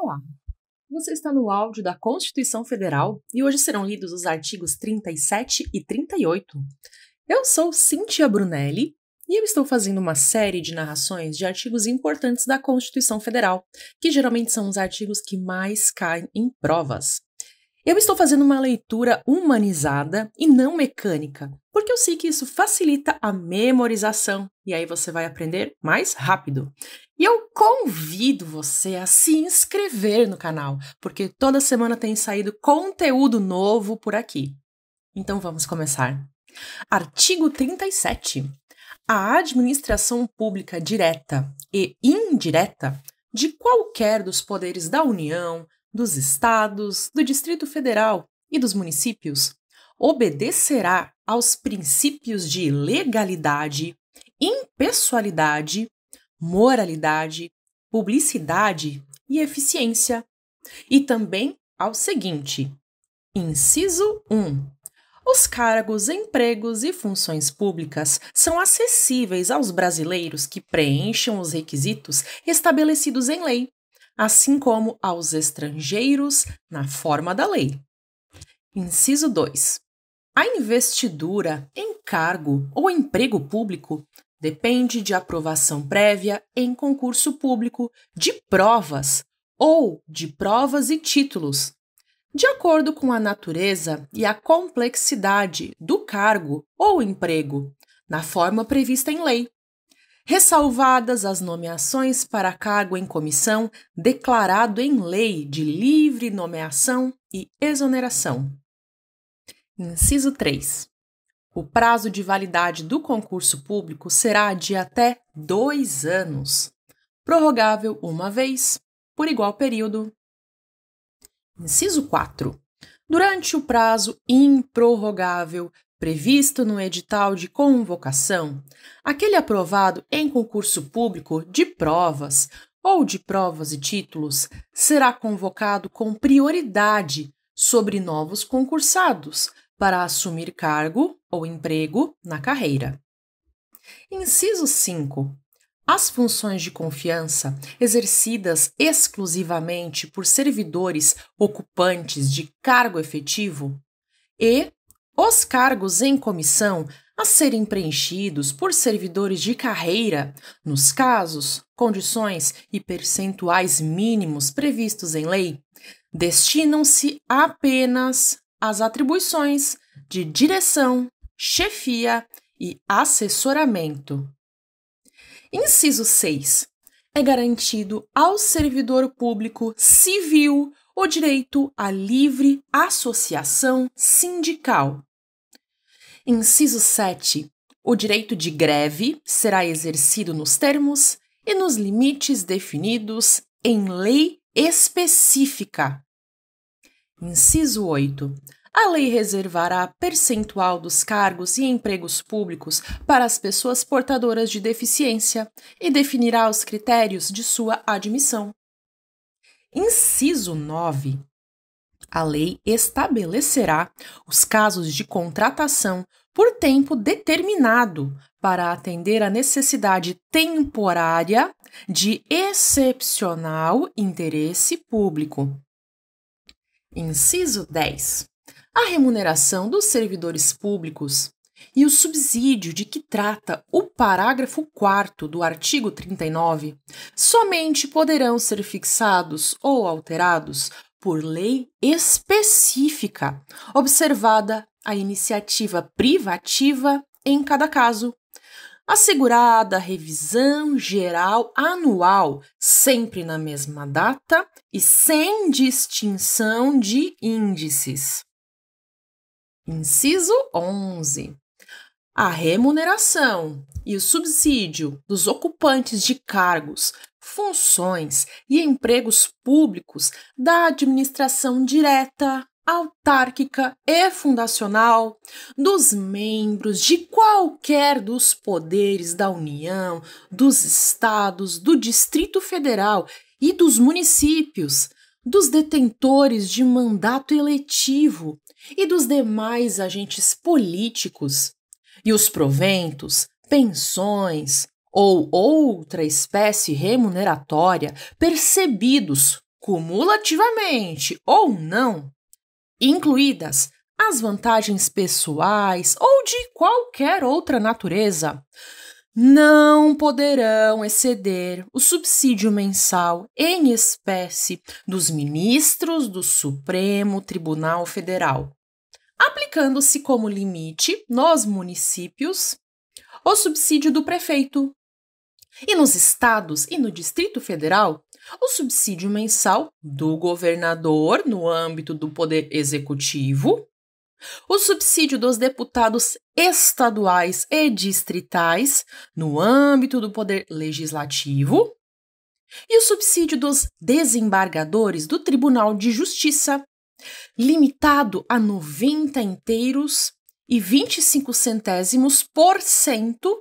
Olá, você está no áudio da Constituição Federal e hoje serão lidos os artigos 37 e 38. Eu sou Cíntia Brunelli e eu estou fazendo uma série de narrações de artigos importantes da Constituição Federal, que geralmente são os artigos que mais caem em provas. Eu estou fazendo uma leitura humanizada e não mecânica, porque eu sei que isso facilita a memorização e aí você vai aprender mais rápido. E eu convido você a se inscrever no canal, porque toda semana tem saído conteúdo novo por aqui. Então vamos começar. Artigo 37. A administração pública direta e indireta de qualquer dos poderes da União, dos Estados, do Distrito Federal e dos municípios obedecerá aos princípios de legalidade, impessoalidade, moralidade, publicidade e eficiência. E também ao seguinte: inciso 1. Os cargos, empregos e funções públicas são acessíveis aos brasileiros que preencham os requisitos estabelecidos em lei, assim como aos estrangeiros na forma da lei. Inciso 2. A investidura, encargo ou emprego público depende de aprovação prévia em concurso público de provas ou de provas e títulos, de acordo com a natureza e a complexidade do cargo ou emprego, na forma prevista em lei, ressalvadas as nomeações para cargo em comissão declarado em lei de livre nomeação e exoneração. Inciso 3. O prazo de validade do concurso público será de até 2 anos, prorrogável uma vez, por igual período. Inciso 4. Durante o prazo improrrogável previsto no edital de convocação, aquele aprovado em concurso público de provas ou de provas e títulos será convocado com prioridade sobre novos concursados para assumir cargo ou emprego na carreira. Inciso 5. As funções de confiança exercidas exclusivamente por servidores ocupantes de cargo efetivo e os cargos em comissão a serem preenchidos por servidores de carreira, nos casos, condições e percentuais mínimos previstos em lei, destinam-se apenas às atribuições de direção, chefia e assessoramento. Inciso 6. É garantido ao servidor público civil o direito à livre associação sindical. Inciso 7. O direito de greve será exercido nos termos e nos limites definidos em lei específica. Inciso 8. A lei reservará percentual dos cargos e empregos públicos para as pessoas portadoras de deficiência e definirá os critérios de sua admissão. Inciso 9. A lei estabelecerá os casos de contratação por tempo determinado para atender à necessidade temporária de excepcional interesse público. Inciso 10. A remuneração dos servidores públicos e o subsídio de que trata o parágrafo 4º do artigo 39 somente poderão ser fixados ou alterados por lei específica, observada a iniciativa privativa em cada caso, assegurada a revisão geral anual, sempre na mesma data e sem distinção de índices. Inciso 11. A remuneração e o subsídio dos ocupantes de cargos, funções e empregos públicos da administração direta, autárquica e fundacional, dos membros de qualquer dos poderes da União, dos Estados, do Distrito Federal e dos municípios, dos detentores de mandato eletivo e dos demais agentes políticos, e os proventos, pensões ou outra espécie remuneratória percebidos cumulativamente ou não, incluídas as vantagens pessoais ou de qualquer outra natureza, não poderão exceder o subsídio mensal em espécie dos ministros do Supremo Tribunal Federal, aplicando-se como limite nos municípios o subsídio do prefeito. E nos estados e no Distrito Federal, o subsídio mensal do governador no âmbito do Poder Executivo, o subsídio dos deputados estaduais e distritais no âmbito do Poder Legislativo e o subsídio dos desembargadores do Tribunal de Justiça, limitado a 90 inteiros e 25%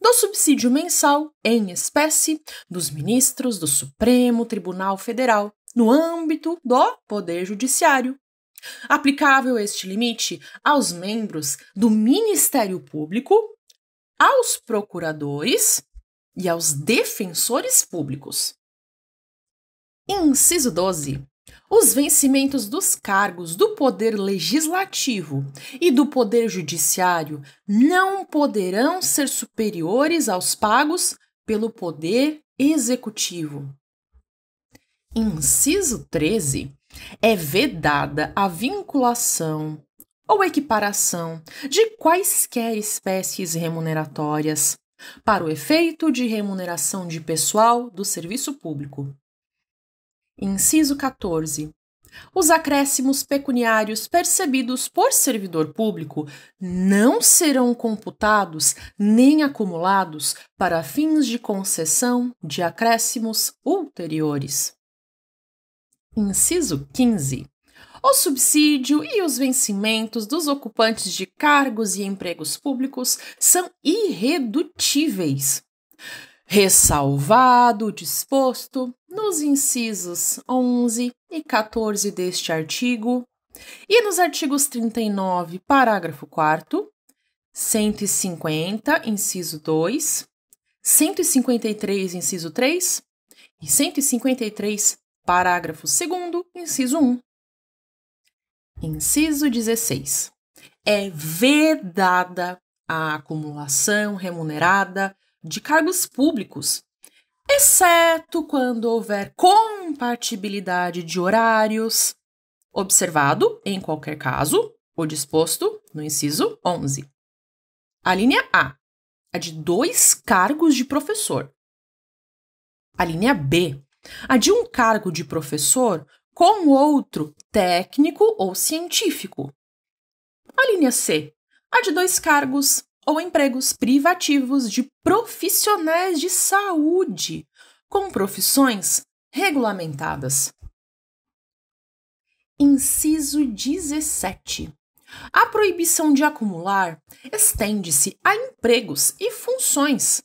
do subsídio mensal em espécie dos ministros do Supremo Tribunal Federal no âmbito do Poder Judiciário. Aplicável este limite aos membros do Ministério Público, aos procuradores e aos defensores públicos. Inciso 12. Os vencimentos dos cargos do Poder Legislativo e do Poder Judiciário não poderão ser superiores aos pagos pelo Poder Executivo. Inciso 13. É vedada a vinculação ou equiparação de quaisquer espécies remuneratórias para o efeito de remuneração de pessoal do serviço público. Inciso 14. Os acréscimos pecuniários percebidos por servidor público não serão computados nem acumulados para fins de concessão de acréscimos ulteriores. Inciso 15. O subsídio e os vencimentos dos ocupantes de cargos e empregos públicos são irredutíveis, ressalvado o disposto nos incisos 11 e 14 deste artigo e nos artigos 39, parágrafo 4º, 150, inciso 2, 153, inciso 3 e 153, parágrafo 2º, inciso 1. Inciso 16. É vedada a acumulação remunerada de cargos públicos, exceto quando houver compatibilidade de horários, observado, em qualquer caso, o disposto no inciso 11. A linha A, a de 2 cargos de professor. A linha B, a de um cargo de professor com outro técnico ou científico. A linha C, a de 2 cargos ou empregos privativos de profissionais de saúde com profissões regulamentadas. Inciso 17. A proibição de acumular estende-se a empregos e funções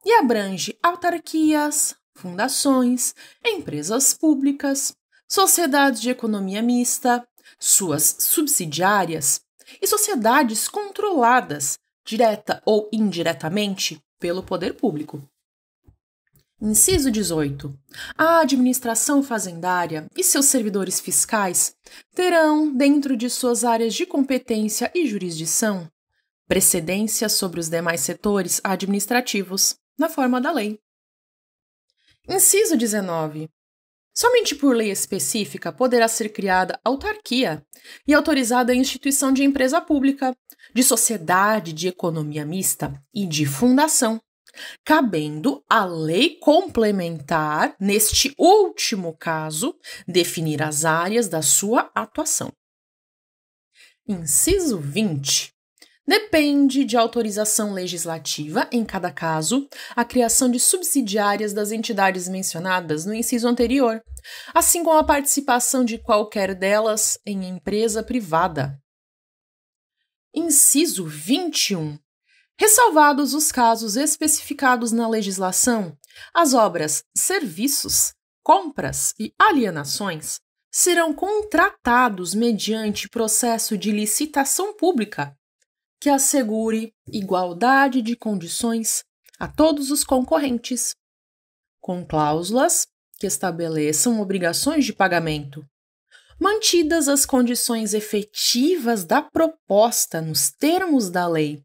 e abrange autarquias, fundações, empresas públicas, sociedades de economia mista, suas subsidiárias e sociedades controladas, direta ou indiretamente, pelo poder público. Inciso 18. A administração fazendária e seus servidores fiscais terão, dentro de suas áreas de competência e jurisdição, precedência sobre os demais setores administrativos, na forma da lei. Inciso 19. Somente por lei específica poderá ser criada autarquia e autorizada a instituição de empresa pública, de sociedade de economia mista e de fundação, cabendo à lei complementar, neste último caso, definir as áreas da sua atuação. Inciso 20. Depende de autorização legislativa, em cada caso, a criação de subsidiárias das entidades mencionadas no inciso anterior, assim como a participação de qualquer delas em empresa privada. Inciso 21. Ressalvados os casos especificados na legislação, as obras, serviços, compras e alienações serão contratados mediante processo de licitação pública que assegure igualdade de condições a todos os concorrentes, com cláusulas que estabeleçam obrigações de pagamento, mantidas as condições efetivas da proposta nos termos da lei,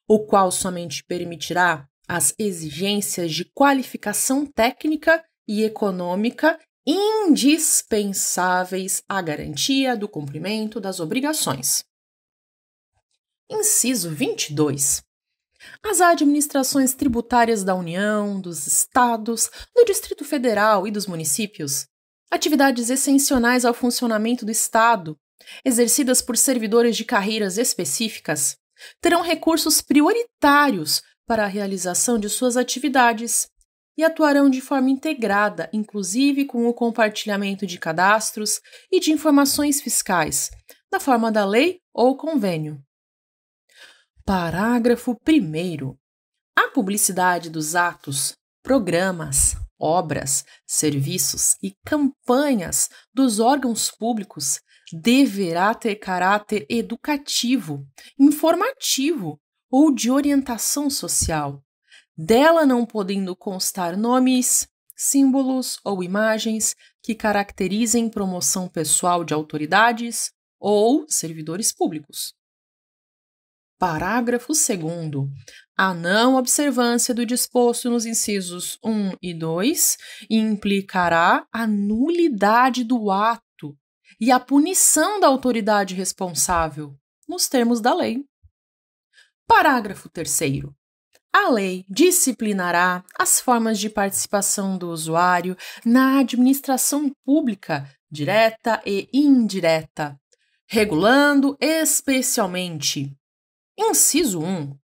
o qual somente permitirá as exigências de qualificação técnica e econômica indispensáveis à garantia do cumprimento das obrigações. Inciso 22. As administrações tributárias da União, dos Estados, do Distrito Federal e dos municípios, atividades essenciais ao funcionamento do Estado, exercidas por servidores de carreiras específicas, terão recursos prioritários para a realização de suas atividades e atuarão de forma integrada, inclusive com o compartilhamento de cadastros e de informações fiscais, na forma da lei ou convênio. Parágrafo 1º. A publicidade dos atos, programas, obras, serviços e campanhas dos órgãos públicos deverá ter caráter educativo, informativo ou de orientação social, dela não podendo constar nomes, símbolos ou imagens que caracterizem promoção pessoal de autoridades ou servidores públicos. Parágrafo 2º. A não observância do disposto nos incisos 1 e 2 implicará a nulidade do ato e a punição da autoridade responsável, nos termos da lei. Parágrafo 3º. A lei disciplinará as formas de participação do usuário na administração pública, direta e indireta, regulando especialmente: Inciso 1.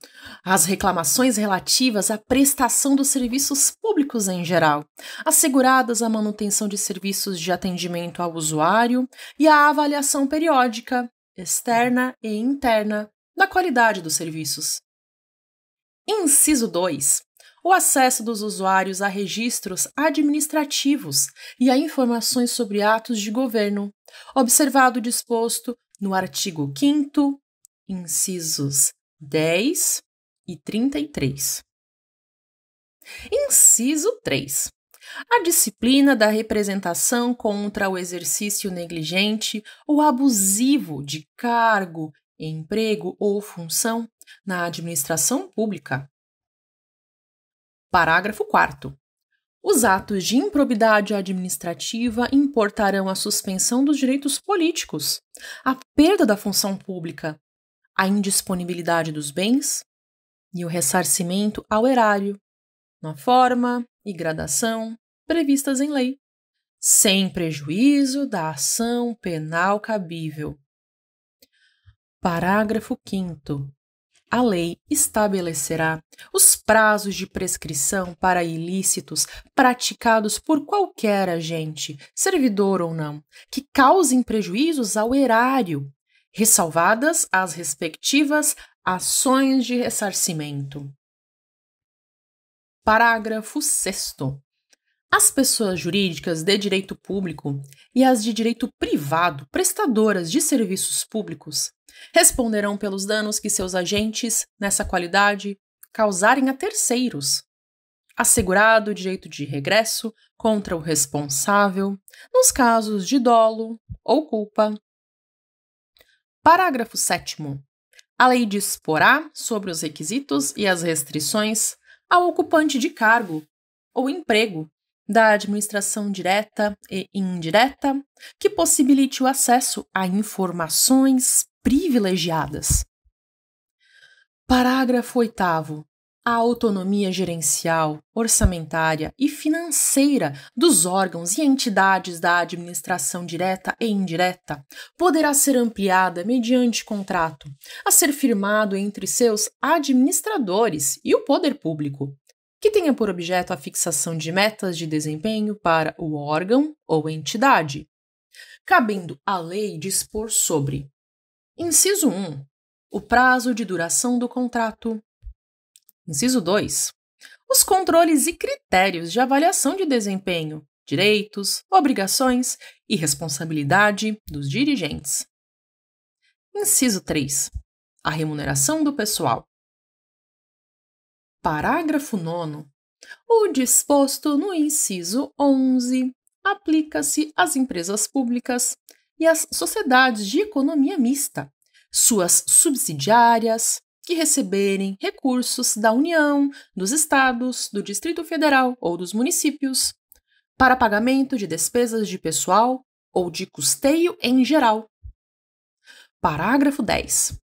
As reclamações relativas à prestação dos serviços públicos em geral, asseguradas a manutenção de serviços de atendimento ao usuário e a avaliação periódica, externa e interna, da qualidade dos serviços. Inciso 2. O acesso dos usuários a registros administrativos e a informações sobre atos de governo, observado o disposto no artigo 5º, incisos 10 e 33. Inciso 3. A disciplina da representação contra o exercício negligente ou abusivo de cargo, emprego ou função na administração pública. Parágrafo 4º. Os atos de improbidade administrativa importarão a suspensão dos direitos políticos, a perda da função pública, a indisponibilidade dos bens e o ressarcimento ao erário, na forma e gradação previstas em lei, sem prejuízo da ação penal cabível. Parágrafo 5º. A lei estabelecerá os prazos de prescrição para ilícitos praticados por qualquer agente, servidor ou não, que causem prejuízos ao erário, ressalvadas as respectivas ações de ressarcimento. Parágrafo 6º. As pessoas jurídicas de direito público e as de direito privado prestadoras de serviços públicos responderão pelos danos que seus agentes, nessa qualidade, causarem a terceiros, assegurado o direito de regresso contra o responsável nos casos de dolo ou culpa. Parágrafo 7º. A lei disporá sobre os requisitos e as restrições ao ocupante de cargo ou emprego da administração direta e indireta que possibilite o acesso a informações privilegiadas. Parágrafo 8º. A autonomia gerencial, orçamentária e financeira dos órgãos e entidades da administração direta e indireta poderá ser ampliada mediante contrato a ser firmado entre seus administradores e o poder público, que tenha por objeto a fixação de metas de desempenho para o órgão ou entidade, cabendo à lei dispor sobre: Inciso 1. O prazo de duração do contrato. Inciso 2. Os controles e critérios de avaliação de desempenho, direitos, obrigações e responsabilidade dos dirigentes. Inciso 3. A remuneração do pessoal. Parágrafo 9º. O disposto no inciso 11 aplica-se às empresas públicas e às sociedades de economia mista, suas subsidiárias, que receberem recursos da União, dos Estados, do Distrito Federal ou dos municípios, para pagamento de despesas de pessoal ou de custeio em geral. Parágrafo 10.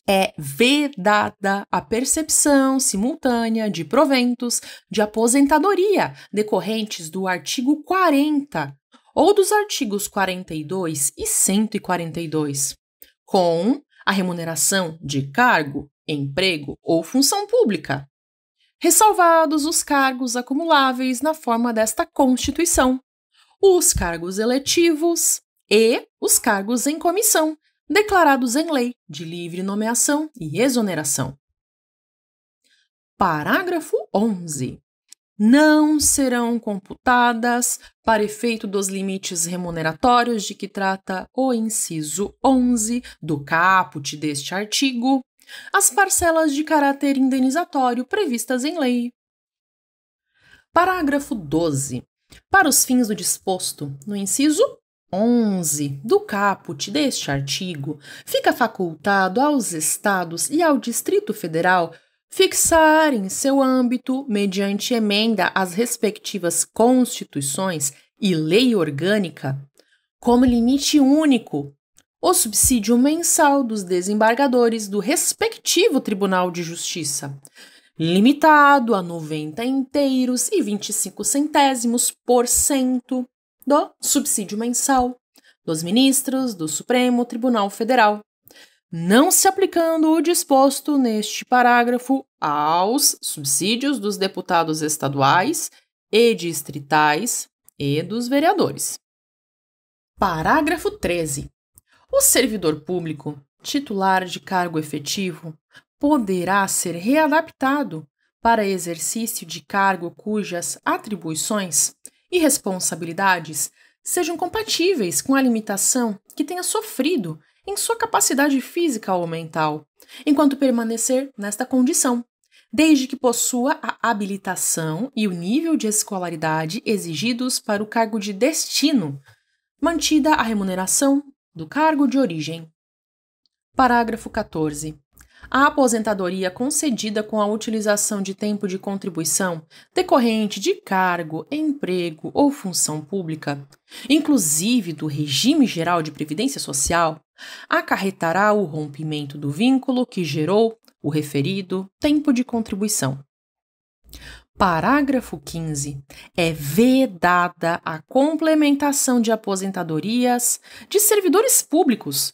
É vedada a percepção simultânea de proventos de aposentadoria decorrentes do artigo 40 ou dos artigos 42 e 142, com a remuneração de cargo, emprego ou função pública, ressalvados os cargos acumuláveis na forma desta Constituição, os cargos eletivos e os cargos em comissão, declarados em lei de livre nomeação e exoneração. Parágrafo 11. Não serão computadas, para efeito dos limites remuneratórios de que trata o inciso 11 do caput deste artigo, as parcelas de caráter indenizatório previstas em lei. Parágrafo 12. Para os fins do disposto no inciso 11 do caput deste artigo, fica facultado aos Estados e ao Distrito Federal fixar em seu âmbito, mediante emenda às respectivas constituições e lei orgânica, como limite único, o subsídio mensal dos desembargadores do respectivo Tribunal de Justiça, limitado a 90 inteiros e 25% do subsídio mensal dos ministros do Supremo Tribunal Federal, não se aplicando o disposto neste parágrafo aos subsídios dos deputados estaduais e distritais e dos vereadores. Parágrafo 13. O servidor público, titular de cargo efetivo, poderá ser readaptado para exercício de cargo cujas atribuições e responsabilidades sejam compatíveis com a limitação que tenha sofrido em sua capacidade física ou mental, enquanto permanecer nesta condição, desde que possua a habilitação e o nível de escolaridade exigidos para o cargo de destino, mantida a remuneração do cargo de origem. Parágrafo 14. A aposentadoria concedida com a utilização de tempo de contribuição decorrente de cargo, emprego ou função pública, inclusive do regime geral de previdência social, acarretará o rompimento do vínculo que gerou o referido tempo de contribuição. Parágrafo 15. É vedada a complementação de aposentadorias de servidores públicos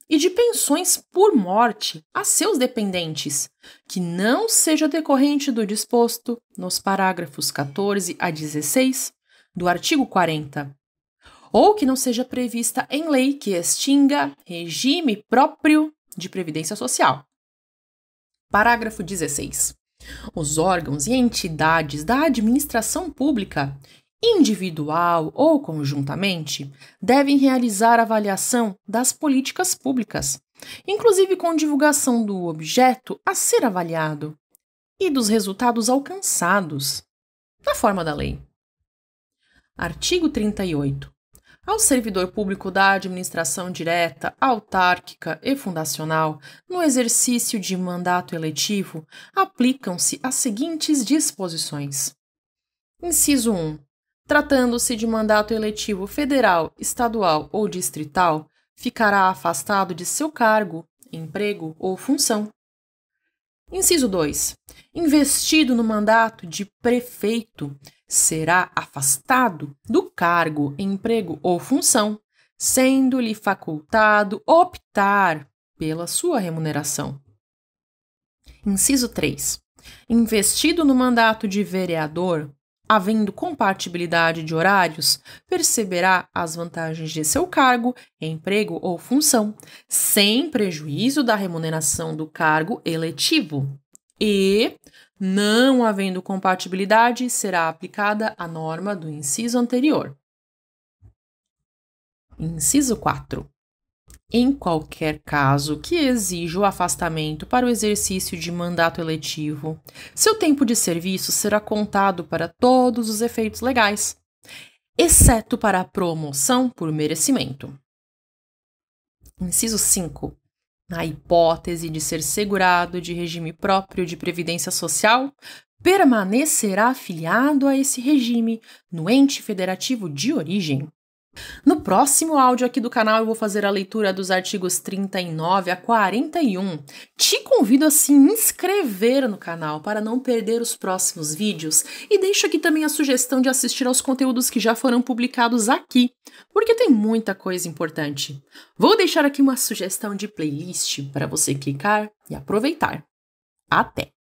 e de pensões por morte a seus dependentes, que não seja decorrente do disposto nos parágrafos 14 a 16 do artigo 40, ou que não seja prevista em lei que extinga regime próprio de previdência social. Parágrafo 16. Os órgãos e entidades da administração pública, individual ou conjuntamente, devem realizar avaliação das políticas públicas, inclusive com divulgação do objeto a ser avaliado e dos resultados alcançados, na forma da lei. Artigo 38. Ao servidor público da administração direta, autárquica e fundacional, no exercício de mandato eletivo, aplicam-se as seguintes disposições. Inciso 1. Tratando-se de mandato eletivo federal, estadual ou distrital, ficará afastado de seu cargo, emprego ou função. Inciso 2. Investido no mandato de prefeito, será afastado do cargo, emprego ou função, sendo-lhe facultado optar pela sua remuneração. Inciso 3. Investido no mandato de vereador, havendo compatibilidade de horários, perceberá as vantagens de seu cargo, emprego ou função, sem prejuízo da remuneração do cargo eletivo. E, não havendo compatibilidade, será aplicada a norma do inciso anterior. Inciso 4. Em qualquer caso que exija o afastamento para o exercício de mandato eletivo, seu tempo de serviço será contado para todos os efeitos legais, exceto para a promoção por merecimento. Inciso 5. Na hipótese de ser segurado de regime próprio de previdência social, permanecerá afiliado a esse regime no ente federativo de origem. No próximo áudio aqui do canal eu vou fazer a leitura dos artigos 39 a 41. Te convido a se inscrever no canal para não perder os próximos vídeos e deixo aqui também a sugestão de assistir aos conteúdos que já foram publicados aqui, porque tem muita coisa importante. Vou deixar aqui uma sugestão de playlist para você clicar e aproveitar. Até!